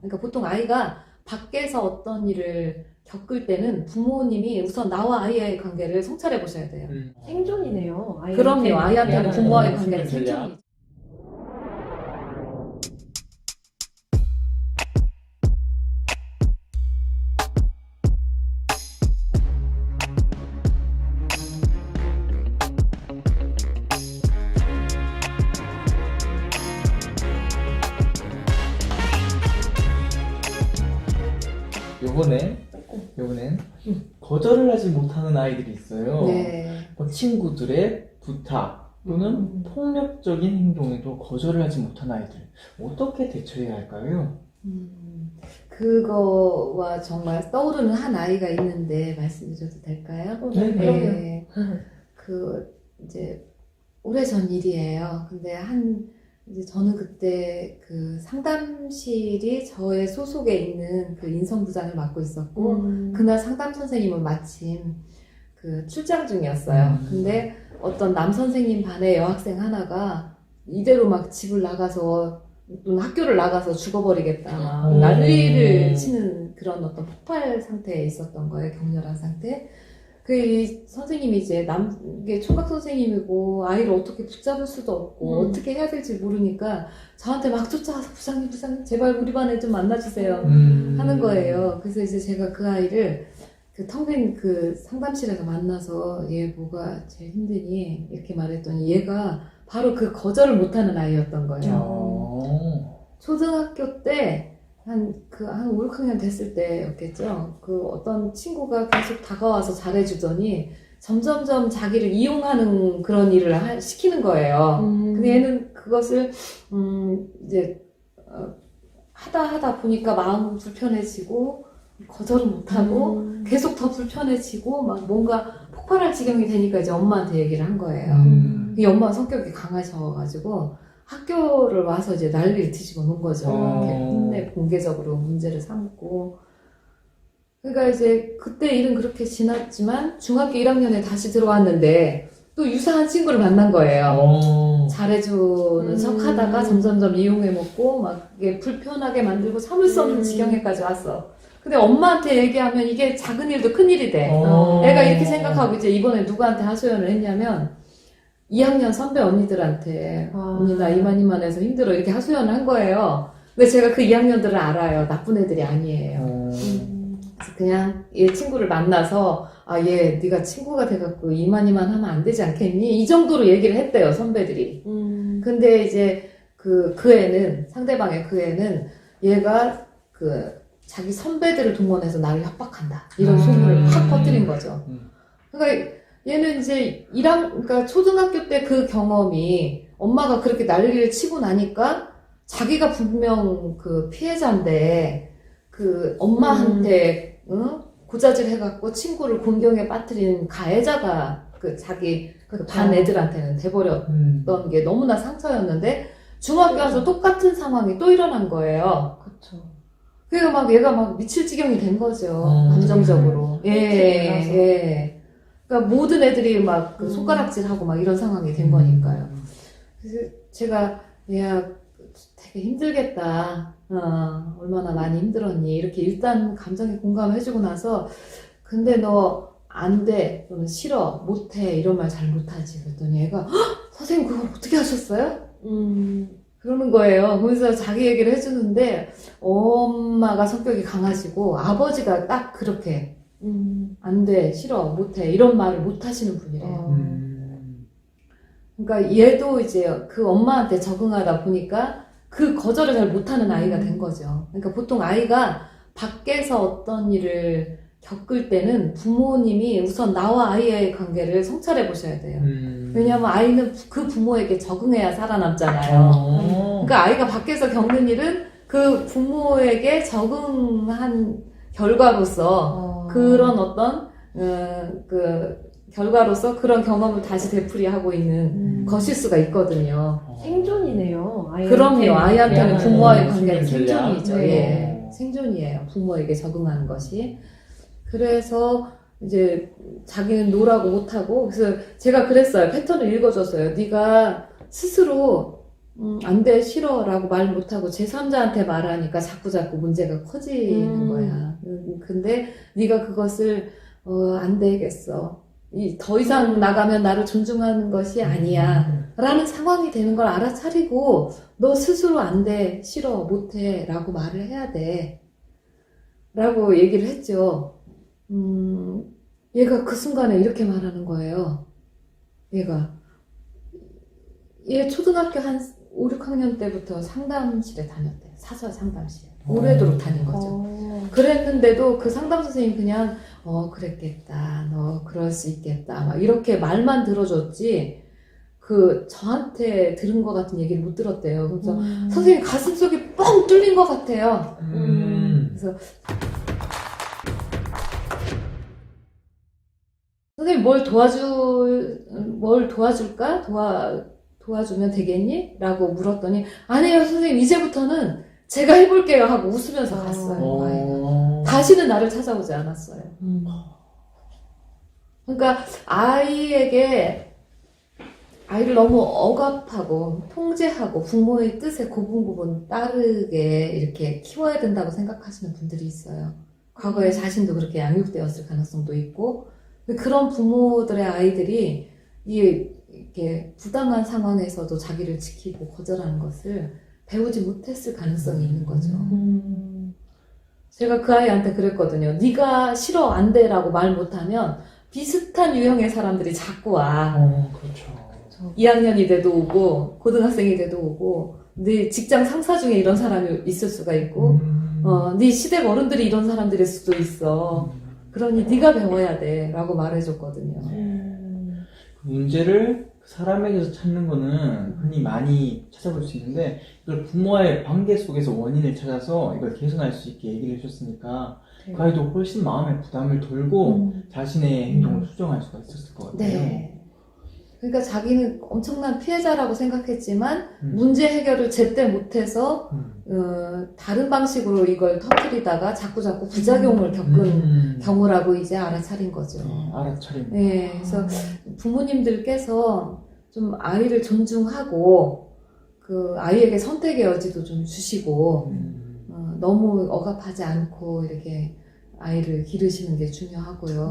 그러니까 보통 아이가 밖에서 어떤 일을 겪을 때는 부모님이 우선 나와 아이의 관계를 성찰해 보셔야 돼요. 생존이네요. 그럼요. 아이한테는 부모와의 생존 관계는 전략. 생존이죠. 요번엔 거절을 하지 못하는 아이들이 있어요. 네. 뭐 친구들의 부탁 또는 폭력적인 행동에도 거절을 하지 못하는 아이들. 어떻게 대처해야 할까요? 그거와 정말 떠오르는 한 아이가 있는데 말씀드려도 될까요? 네, 네. 이제 오래전 일이에요. 근데 이제 저는 그때 그 상담실이 저의 소속에 있는 그 인성부장을 맡고 있었고, 그날 상담 선생님은 마침 그 출장 중이었어요. 근데 어떤 남 선생님 반의 여학생 하나가 이대로 막 집을 나가서 또는 학교를 나가서 죽어버리겠다 막 난리를 치는 그런 어떤 폭발 상태에 있었던 거예요. 격렬한 상태. 이 선생님이 이제 이게 총각 선생님이고 아이를 어떻게 붙잡을 수도 없고 어떻게 해야 될지 모르니까 저한테 막 쫓아와서 부장님 제발 우리 반에 좀 만나주세요 하는 거예요. 그래서 이제 제가 그 아이를 그 텅 빈 그 상담실에서 만나서 얘 뭐가 제일 힘드니 이렇게 말했더니 얘가 바로 그 거절을 못하는 아이였던 거예요. 초등학교 때 한 5, 6학년 됐을 때였겠죠. 그 어떤 친구가 계속 다가와서 잘해주더니 점점점 자기를 이용하는 그런 일을 시키는 거예요. 근데 얘는 그것을 이제 하다 보니까 마음 불편해지고 거절은 못하고 계속 더 불편해지고 막 뭔가 폭발할 지경이 되니까 이제 엄마한테 얘기를 한 거예요. 이 엄마가 성격이 강하셔가지고 학교를 와서 이제 난리를 뒤집어 놓은 거죠. 이렇게 혼내 공개적으로 문제를 삼고. 그러니까 이제 그때 일은 그렇게 지났지만 중학교 1학년에 다시 들어왔는데 또 유사한 친구를 만난 거예요. 잘해주는 척 하다가 점점점 이용해먹고 막 이게 불편하게 만들고 참을 수 없는 지경에까지 왔어. 근데 엄마한테 얘기하면 이게 작은 일도 큰 일이 돼. 애가 이렇게 생각하고 이제 이번에 누구한테 하소연을 했냐면 2학년 선배 언니들한테 언니 나 이만해서 힘들어 이렇게 하소연을 한 거예요. 근데 제가 그 2학년들을 알아요. 나쁜 애들이 아니에요. 그래서 그냥 얘 친구를 만나서 얘 네가 친구가 돼갖고 이만 하면 안 되지 않겠니? 이 정도로 얘기를 했대요 선배들이. 근데 이제 그 애는 상대방의 그 애는 얘가 자기 선배들을 동원해서 나를 협박한다 이런 소문을 확 퍼뜨린 거죠. 그러니까 얘는 이제 그러니까 초등학교 때 그 경험이 엄마가 그렇게 난리를 치고 나니까 자기가 분명 그 피해자인데 그 엄마한테 고자질 해갖고 친구를 곤경에 빠뜨린 가해자가 자기 반 애들한테는 돼버렸던 게 너무나 상처였는데 중학교 와서 똑같은 상황이 또 일어난 거예요. 그래서 막 얘가 막 미칠 지경이 된 거죠. 감정적으로. 예. 그러니까 모든 애들이 막 손가락질하고 막 이런 상황이 된 거니까요. 그래서 제가 얘야 되게 힘들겠다. 얼마나 많이 힘들었니? 이렇게 일단 감정에 공감을 해주고 나서 근데 너 안 돼. 또는 싫어. 못해. 이런 말 잘 못하지. 그랬더니 얘가 선생님 그걸 어떻게 하셨어요? 그러는 거예요. 그래서 자기 얘기를 해주는데 엄마가 성격이 강하시고 아버지가 딱 그렇게 안 돼, 싫어, 못해 이런 말을 못 하시는 분이래요. 그러니까 얘도 이제 그 엄마한테 적응하다 보니까 그 거절을 잘 못하는 아이가 된 거죠. 그러니까 보통 아이가 밖에서 어떤 일을 겪을 때는 부모님이 우선 나와 아이의 관계를 성찰해 보셔야 돼요. 왜냐하면 아이는 그 부모에게 적응해야 살아남잖아요. 그러니까 아이가 밖에서 겪는 일은 그 부모에게 적응한 결과로서 그런 어떤 결과로서 그런 경험을 다시 되풀이하고 있는 것일 수가 있거든요. 생존이네요. 그럼요. 아이한테는 부모와의 관계는 생존 전략. 생존이죠. 네. 예. 생존이에요. 부모에게 적응하는 것이. 그래서 이제 자기는 노라고 못하고 그래서 제가 그랬어요. 패턴을 읽어줬어요. 네가 스스로 안 돼, 싫어라고 말 못하고 제3자한테 말하니까 자꾸 문제가 커지는 거야. 근데 네가 그것을 안 되겠어. 더 이상 나가면 나를 존중하는 것이 아니야. 라는 상황이 되는 걸 알아차리고 너 스스로 안 돼, 싫어, 못해 라고 말을 해야 돼. 라고 얘기를 했죠. 얘가 그 순간에 이렇게 말하는 거예요. 얘 초등학교 한 5, 6학년 때부터 상담실에 다녔대요. 사설 상담실에. 오래도록 다닌 거죠. 그랬는데도 그 상담 선생님 그냥 그랬겠다. 너 그럴 수 있겠다. 막 이렇게 말만 들어줬지 저한테 들은 것 같은 얘기를 못 들었대요. 그래서 선생님 가슴속이 뻥 뚫린 것 같아요. 그래서 선생님 뭘 도와줄까? 도와주면 되겠니? 라고 물었더니 아니에요 선생님 이제부터는 제가 해볼게요 하고 웃으면서 갔어요. 아이가. 다시는 나를 찾아오지 않았어요. 그러니까 아이를 너무 억압하고 통제하고 부모의 뜻에 고분고분 따르게 이렇게 키워야 된다고 생각하시는 분들이 있어요. 과거에 자신도 그렇게 양육되었을 가능성도 있고 그런 부모들의 아이들이 이렇게 부당한 상황에서도 자기를 지키고 거절하는 것을 배우지 못했을 가능성이 있는 거죠. 제가 그 아이한테 그랬거든요. 네가 싫어 안 돼라고 말 못하면 비슷한 유형의 사람들이 자꾸 와. 그렇죠. 2학년이 돼도 오고 고등학생이 돼도 오고 네 직장 상사 중에 이런 사람이 있을 수가 있고 네 시댁 어른들이 이런 사람들일 수도 있어. 그러니 네가 배워야 돼 라고 말해줬거든요. 문제를 사람에게서 찾는 거는 흔히 많이 찾아볼 수 있는데 이걸 부모와의 관계 속에서 원인을 찾아서 이걸 개선할 수 있게 얘기를 해줬으니까 그 아이도 훨씬 마음의 부담을 덜고 자신의 행동을 수정할 수가 있었을 것 같아요. 네. 그러니까 자기는 엄청난 피해자라고 생각했지만 문제 해결을 제때 못해서 다른 방식으로 이걸 터뜨리다가 자꾸 부작용을 겪은 경우라고 이제 알아차린 거죠. 알아차린. 네, 그래서 부모님들께서 좀 아이를 존중하고 그 아이에게 선택의 여지도 좀 주시고 너무 억압하지 않고 이렇게 아이를 기르시는 게 중요하고요.